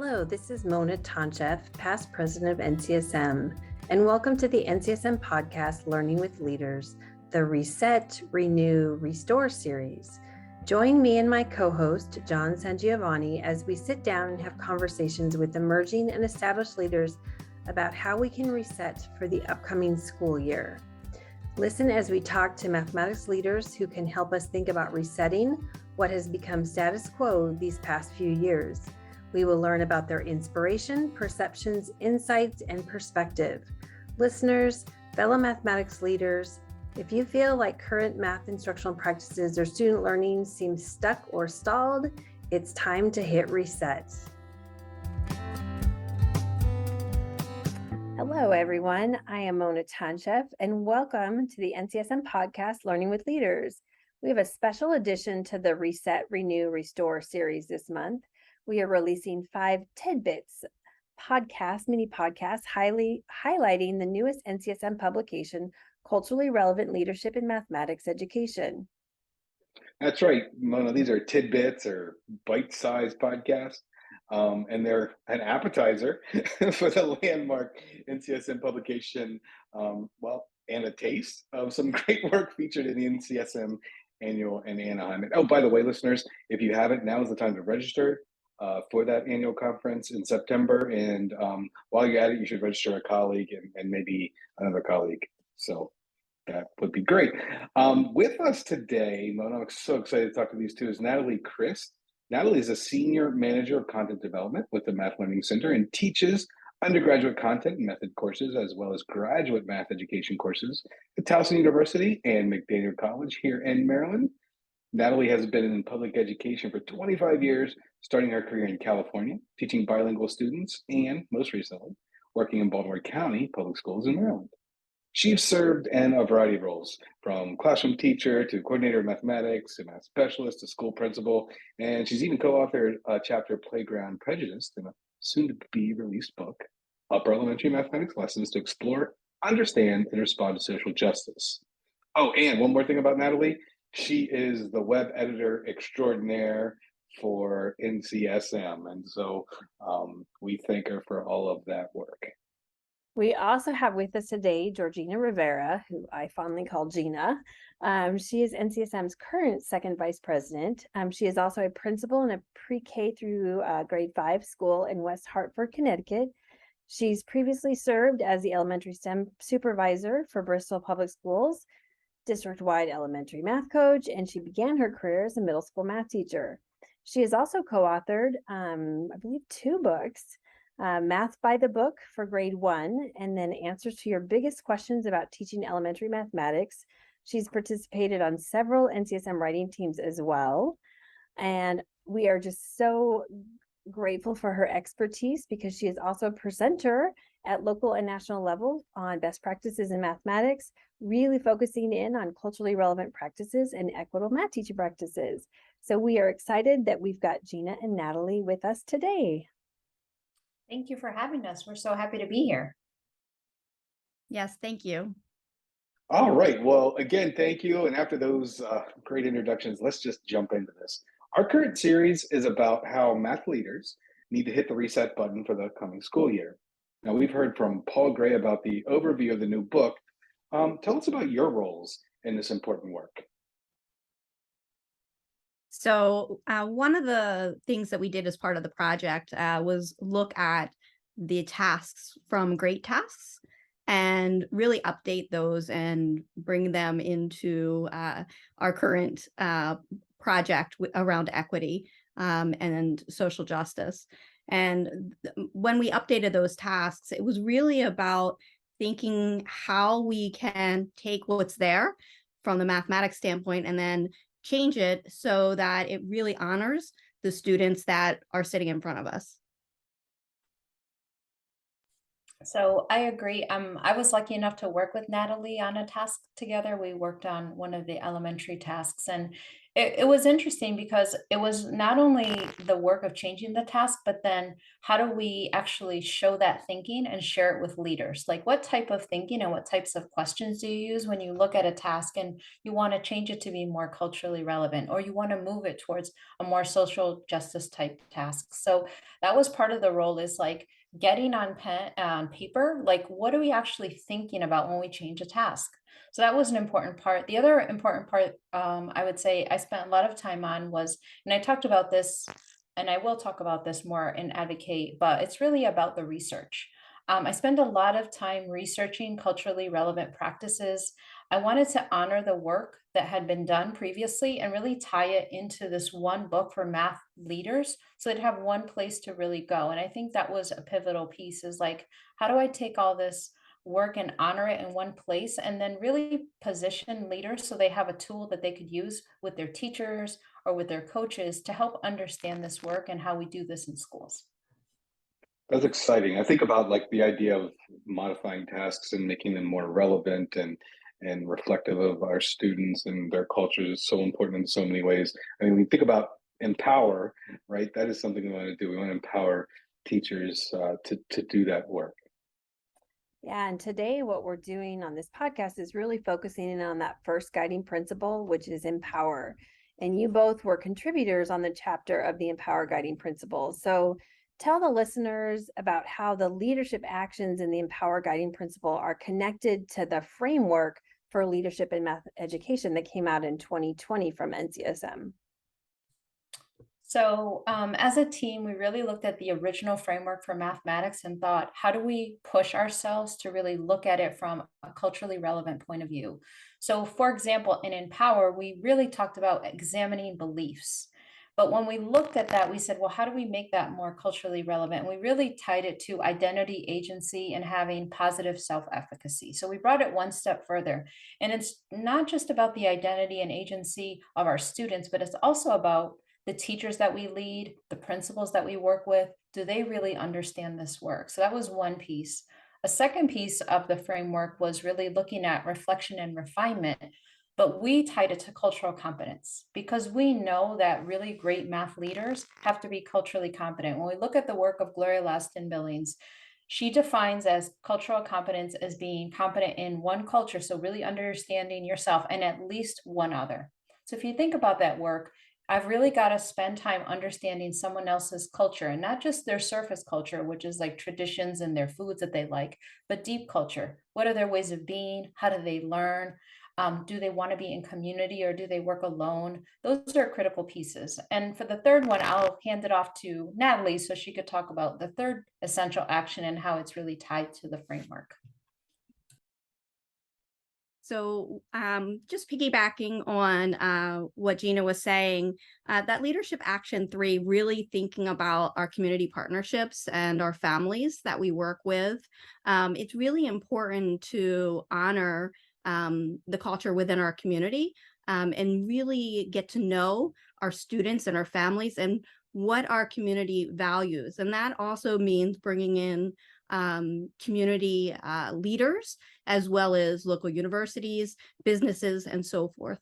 Hello, this is Mona Tonchev, past president of NCSM, and welcome to the NCSM podcast, Learning with Leaders, the Reset, Renew, Restore series. Join me and my co-host, John Sangiovanni, as we sit down and have conversations with emerging and established leaders about how we can reset for the upcoming school year. Listen as we talk to mathematics leaders who can help us think about resetting what has become status quo these past few years. We will learn about their inspiration, perceptions, insights, and perspective. Listeners, fellow mathematics leaders, if you feel like current math instructional practices or student learning seems stuck or stalled, it's time to hit reset. Hello, everyone. I am Mona Tonchev, and welcome to the NCSM podcast, Learning with Leaders. We have a special addition to the Reset, Renew, Restore series this month. We are releasing 5 tidbits mini podcasts, highlighting the newest NCSM publication, Culturally Relevant Leadership in Mathematics Education. That's right, Mona. These are tidbits or bite-sized podcasts, and they're an appetizer for the landmark NCSM publication, and a taste of some great work featured in the NCSM annual in Anaheim. And oh, by the way, listeners, if you haven't, now is the time to register for that annual conference in September. And while you're at it, you should register a colleague and maybe another colleague. So that would be great. With us today, Mona, I'm so excited to talk to these two, is Natalie Crist. Natalie is a senior manager of content development with the Math Learning Center and teaches undergraduate content and method courses, as well as graduate math education courses at Towson University and McDaniel College here in Maryland. Natalie has been in public education for 25 years, starting her career in California, teaching bilingual students, and most recently, working in Baltimore County Public Schools in Maryland. She's served in a variety of roles, from classroom teacher to coordinator of mathematics to math specialist to school principal, and she's even co-authored a chapter, Playground Prejudice, in a soon-to-be-released book, Upper Elementary Mathematics Lessons to Explore, Understand, and Respond to Social Justice. Oh, and one more thing about Natalie, she is the web editor extraordinaire for NCSM, and so we thank her for all of that work. We also have with us today Georgina Rivera, who I fondly call Gina. She is NCSM's current second vice president. She is also a principal in a pre-K through grade 5 school in West Hartford, Connecticut. She's previously served as the elementary STEM supervisor for Bristol Public Schools, district-wide elementary math coach, and she began her career as a middle school math teacher. She has also co-authored, I believe, 2 books. Math by the Book for grade 1, and then Answers to Your Biggest Questions About Teaching Elementary Mathematics. She's participated on several NCSM writing teams as well. And we are just so grateful for her expertise because she is also a presenter at local and national level on best practices in mathematics, really focusing in on culturally relevant practices and equitable math teaching practices. So we are excited that we've got Gina and Natalie with us today. Thank you for having us. We're so happy to be here. Yes, thank you. All right. Well, again, thank you. And after those great introductions, let's just jump into this. Our current series is about how math leaders need to hit the reset button for the coming school year. Now, we've heard from Paul Gray about the overview of the new book. Tell us about your roles in this important work. So one of the things that we did as part of the project was look at the tasks from Great Tasks and really update those and bring them into our current project around equity and social justice. And when we updated those tasks, it was really about thinking how we can take what's there from the mathematics standpoint and then change it so that it really honors the students that are sitting in front of us. So I agree. I was lucky enough to work with Natalie on a task together. We worked on one of the elementary tasks, and It was interesting because it was not only the work of changing the task, but then how do we actually show that thinking and share it with leaders? Like what type of thinking and what types of questions do you use when you look at a task and you want to change it to be more culturally relevant, or you want to move it towards a more social justice type task? So that was part of the role, is like getting on pen on paper, like what are we actually thinking about when we change a task? So that was an important part. The other important part, I would say I spent a lot of time on was, and I talked about this, and I will talk about this more in Advocate, but it's really about the research. I spend a lot of time researching culturally relevant practices. I wanted to honor the work that had been done previously and really tie it into this one book for math leaders so they'd have one place to really go. And I think that was a pivotal piece, is like, how do I take all this work and honor it in one place, and then really position leaders so they have a tool that they could use with their teachers or with their coaches to help understand this work and how we do this in schools. That's exciting. I think about like the idea of modifying tasks and making them more relevant and reflective of our students and their cultures is so important in so many ways. I mean, we think about empower, right? That is something we want to do. We want to empower teachers to do that work. Yeah, and today what we're doing on this podcast is really focusing in on that first guiding principle, which is empower. And you both were contributors on the chapter of the Empower Guiding Principle. So tell the listeners about how the leadership actions in the Empower Guiding Principle are connected to the framework for leadership in math education that came out in 2020 from NCSM. So, as a team, we really looked at the original framework for mathematics and thought, how do we push ourselves to really look at it from a culturally relevant point of view? So, for example, in Empower, we really talked about examining beliefs. But when we looked at that, we said, well, how do we make that more culturally relevant? And we really tied it to identity, agency, and having positive self efficacy. So we brought it one step further. And it's not just about the identity and agency of our students, but it's also about the teachers that we lead, the principals that we work with. Do they really understand this work? So that was one piece. A second piece of the framework was really looking at reflection and refinement, but we tied it to cultural competence because we know that really great math leaders have to be culturally competent. When we look at the work of Gloria Laston Billings, she defines as cultural competence as being competent in one culture, so really understanding yourself and at least one other. So if you think about that work, I've really got to spend time understanding someone else's culture, and not just their surface culture, which is like traditions and their foods that they like, but deep culture. What are their ways of being? How do they learn? Do they want to be in community or do they work alone? Those are critical pieces. And for the third one, I'll hand it off to Natalie so she could talk about the third essential action and how it's really tied to the framework. So just piggybacking on what Gina was saying, that leadership action 3, really thinking about our community partnerships and our families that we work with. It's really important to honor the culture within our community and really get to know our students and our families and what our community values. And that also means bringing in community leaders, as well as local universities, businesses, and so forth.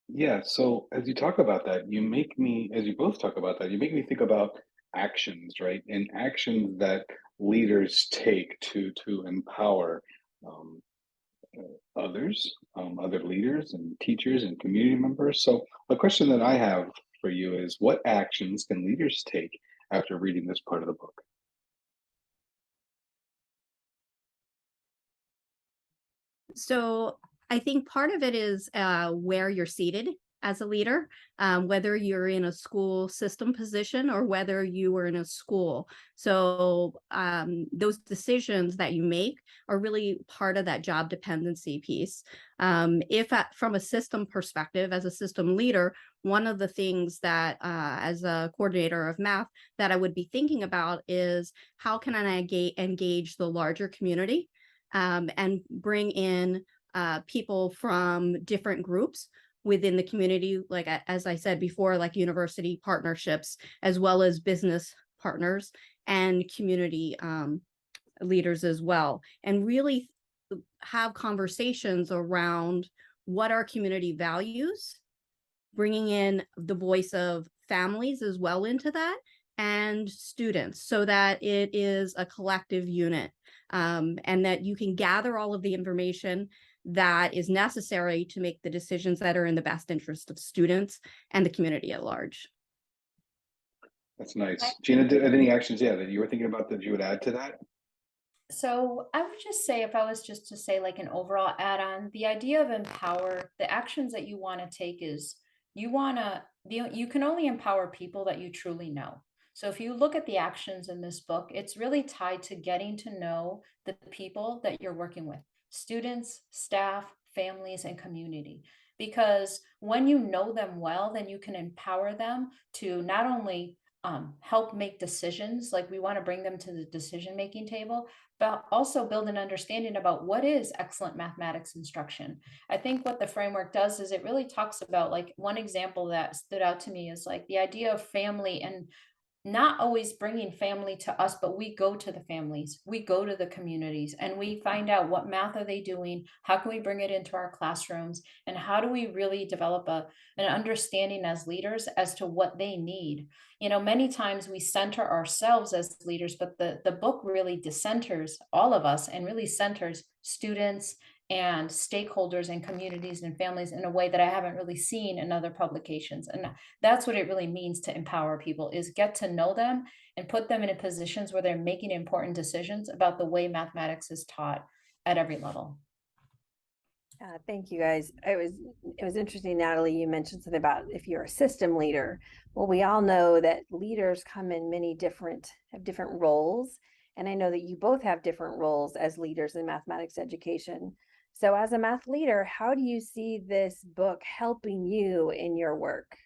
Yeah, so as you talk about that, as you both talk about that, you make me think about actions, right? And actions that leaders take to empower um, others, other leaders and teachers and community members. So a question that I have for you is, what actions can leaders take after reading this part of the book? So I think part of it is where you're seated as a leader, whether you're in a school system position or whether you are in a school. So those decisions that you make are really part of that job dependency piece. From a system perspective, as a system leader, one of the things that as a coordinator of math that I would be thinking about is how can I engage the larger community and bring in people from different groups within the community, like as I said before, like university partnerships, as well as business partners and community leaders as well, and really have conversations around what our community values, bringing in the voice of families as well into that, and students, so that it is a collective unit, and that you can gather all of the information that is necessary to make the decisions that are in the best interest of students and the community at large. That's nice. Gina, any actions, that you were thinking about that you would add to that? So I would just say, if I was just to say like an overall add-on, the idea of empower, the actions that you want to take is you can only empower people that you truly know. So if you look at the actions in this book, it's really tied to getting to know the people that you're working with, students, staff, families, and community. Because when you know them well, then you can empower them to not only help make decisions, like we want to bring them to the decision-making table, but also build an understanding about what is excellent mathematics instruction. I think what the framework does is it really talks about, like, one example that stood out to me is like the idea of family, and not always bringing family to us, but we go to the families, we go to the communities, and we find out what math are they doing, how can we bring it into our classrooms, and how do we really develop an understanding as leaders as to what they need. Many times we center ourselves as leaders, but the book really decenters all of us and really centers students and stakeholders and communities and families in a way that I haven't really seen in other publications. And that's what it really means to empower people, is get to know them and put them in positions where they're making important decisions about the way mathematics is taught at every level. Thank you, guys. It was interesting, Natalie, you mentioned something about if you're a system leader. Well, we all know that leaders come in have different roles. And I know that you both have different roles as leaders in mathematics education. So as a math leader, how do you see this book helping you in your work?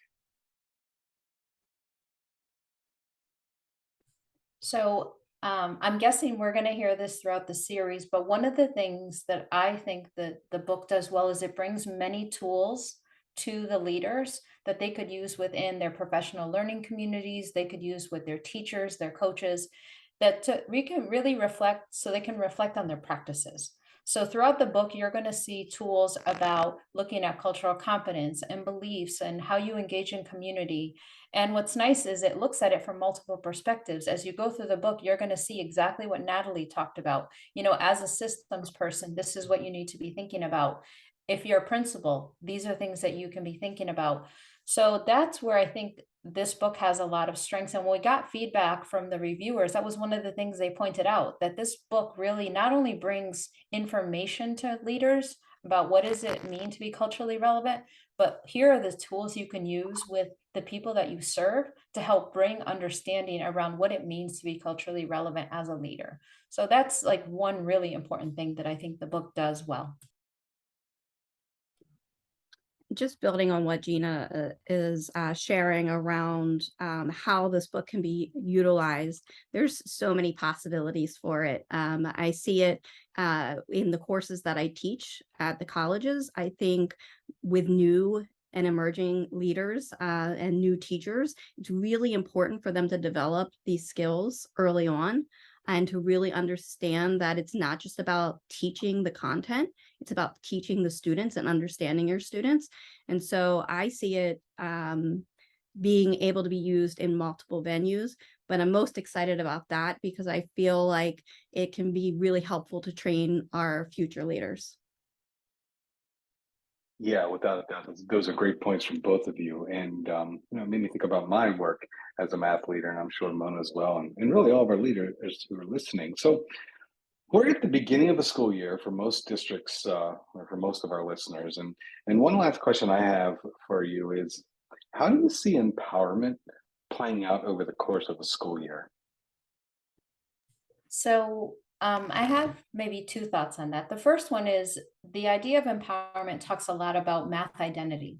So I'm guessing we're going to hear this throughout the series, but one of the things that I think that the book does well is it brings many tools to the leaders that they could use within their professional learning communities, they could use with their teachers, their coaches, that we can really reflect, so they can reflect on their practices. So throughout the book, you're going to see tools about looking at cultural competence and beliefs and how you engage in community. And what's nice is it looks at it from multiple perspectives. As you go through the book, you're going to see exactly what Natalie talked about. As a systems person, this is what you need to be thinking about. If you're a principal, these are things that you can be thinking about. So that's where I think this book has a lot of strengths. And when we got feedback from the reviewers, that was one of the things they pointed out, that this book really not only brings information to leaders about what does it mean to be culturally relevant, but here are the tools you can use with the people that you serve to help bring understanding around what it means to be culturally relevant as a leader. So that's like one really important thing that I think the book does well. Just building on what Gina is sharing around how this book can be utilized, there's so many possibilities for it. I see it in the courses that I teach at the colleges. I think with new and emerging leaders and new teachers, it's really important for them to develop these skills early on, and to really understand that it's not just about teaching the content, it's about teaching the students and understanding your students. And so I see it being able to be used in multiple venues, but I'm most excited about that because I feel like it can be really helpful to train our future leaders. Yeah, without a doubt, those are great points from both of you, and it made me think about my work as a math leader, and I'm sure Mona as well, and really all of our leaders who are listening. So we're at the beginning of the school year for most districts, or for most of our listeners, and one last question I have for you is, how do you see empowerment playing out over the course of a school year? So I have maybe two thoughts on that. The first one is the idea of empowerment talks a lot about math identity.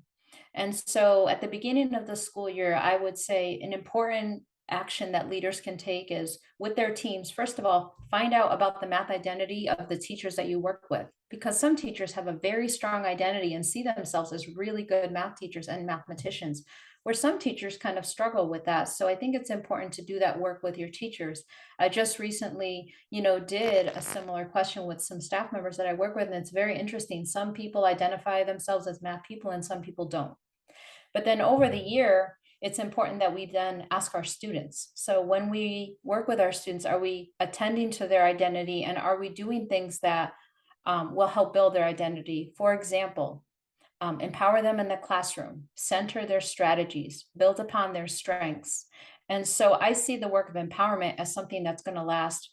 And so at the beginning of the school year, I would say an important action that leaders can take is with their teams, first of all, find out about the math identity of the teachers that you work with, because some teachers have a very strong identity and see themselves as really good math teachers and mathematicians. where some teachers kind of struggle with that. So I think it's important to do that work with your teachers. I just recently, did a similar question with some staff members that I work with, and it's very interesting. Some people identify themselves as math people and some people don't. But then over the year, it's important that we then ask our students. So when we work with our students, are we attending to their identity, and are we doing things that will help build their identity? For example, empower them in the classroom, center their strategies, build upon their strengths. And so I see the work of empowerment as something that's going to last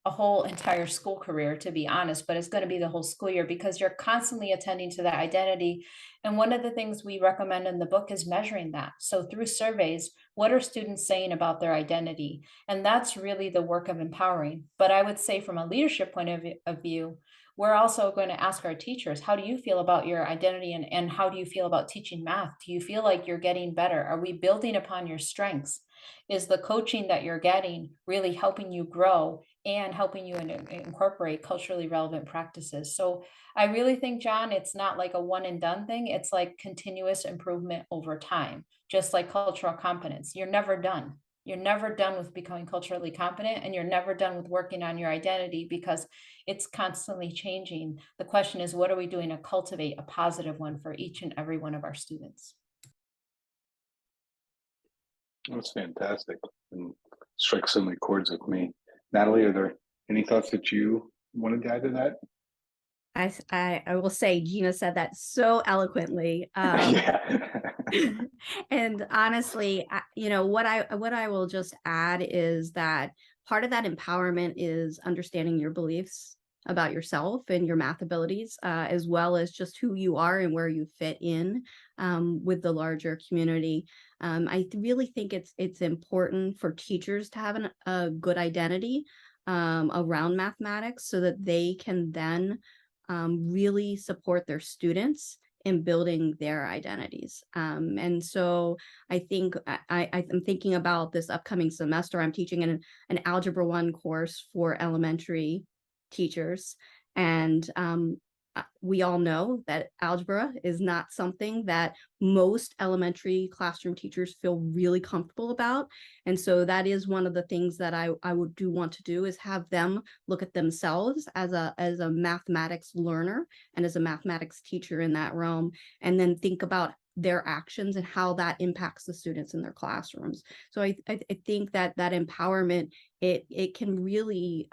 a whole entire school career, to be honest, but it's going to be the whole school year, because you're constantly attending to that identity. And one of the things we recommend in the book is measuring that. So through surveys, what are students saying about their identity? And that's really the work of empowering. But I would say from a leadership point of view, we're also going to ask our teachers, how do you feel about your identity, and how do you feel about teaching math? Do you feel like you're getting better? Are we building upon your strengths? Is the coaching that you're getting really helping you grow and helping you incorporate culturally relevant practices? So I really think, John, it's not like a one and done thing. It's like continuous improvement over time, just like cultural competence. You're never done. You're never done with becoming culturally competent, and you're never done with working on your identity, because it's constantly changing. The question is, what are we doing to cultivate a positive one for each and every one of our students? That's fantastic, and strikes so many chords with me. Natalie, are there any thoughts that you wanted to add to that? I will say Gina said that so eloquently. Yeah. And honestly, what I will just add is that part of that empowerment is understanding your beliefs about yourself and your math abilities, as well as just who you are and where you fit in with the larger community. I really think it's important for teachers to have a good identity around mathematics, so that they can then really support their students in building their identities. And so I think I'm thinking about this upcoming semester. I'm teaching an Algebra 1 course for elementary teachers. And we all know that algebra is not something that most elementary classroom teachers feel really comfortable about. And so that is one of the things that I would want to do, is have them look at themselves as a mathematics learner and as a mathematics teacher in that realm, and then think about their actions and how that impacts the students in their classrooms. So I think that empowerment, it can really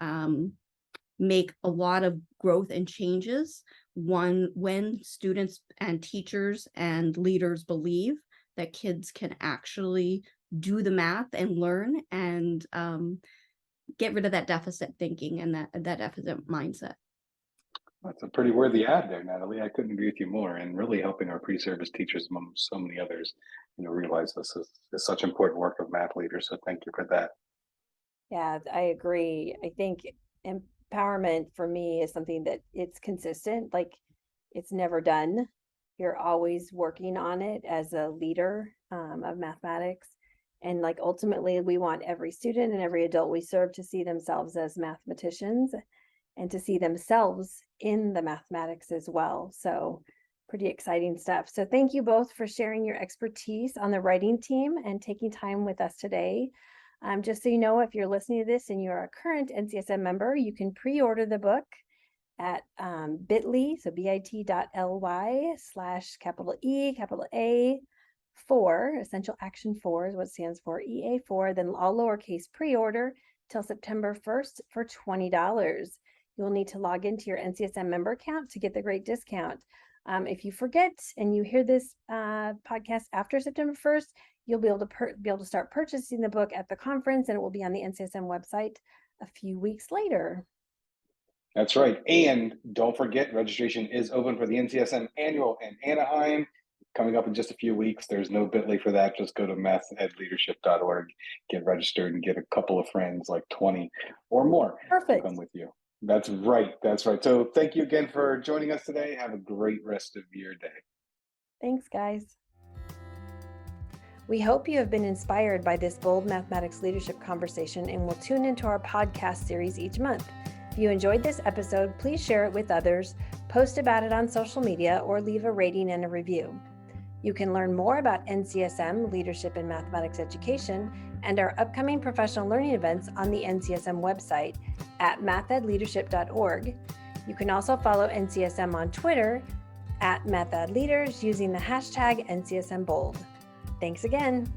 make a lot of growth and changes when students and teachers and leaders believe that kids can actually do the math and learn, and get rid of that deficit thinking and that deficit mindset. That's a pretty worthy ad there, Natalie. I couldn't agree with you more, and really helping our pre-service teachers, among so many others, realize this is such important work of math leaders. So thank you for that. Yeah, I agree. I think empowerment for me is something that it's consistent, like it's never done. You're always working on it as a leader of mathematics. And like ultimately we want every student and every adult we serve to see themselves as mathematicians and to see themselves in the mathematics as well. So pretty exciting stuff. So thank you both for sharing your expertise on the writing team and taking time with us today. Just so you know, if you're listening to this and you're a current NCSM member, you can pre-order the book at bit.ly, so bit.ly/E4, Essential Action 4 is what it stands for, EA4, then all lowercase, pre-order till September 1st for $20. You'll need to log into your NCSM member account to get the great discount. If you forget and you hear this podcast after September 1st, you'll be able to start purchasing the book at the conference, and it will be on the NCSM website a few weeks later. That's right. And don't forget, registration is open for the NCSM annual in Anaheim coming up in just a few weeks. There's no bit.ly for that. Just go to mathedleadership.org, get registered, and get a couple of friends, like 20 or more, Perfect. to come with you. That's right. That's right. So thank you again for joining us today. Have a great rest of your day. Thanks, guys. We hope you have been inspired by this bold mathematics leadership conversation and will tune into our podcast series each month. If you enjoyed this episode, please share it with others, post about it on social media, or leave a rating and a review. You can learn more about NCSM Leadership in Mathematics Education and our upcoming professional learning events on the NCSM website at mathedleadership.org. You can also follow NCSM on Twitter at mathedleaders using the hashtag NCSMBold. Thanks again.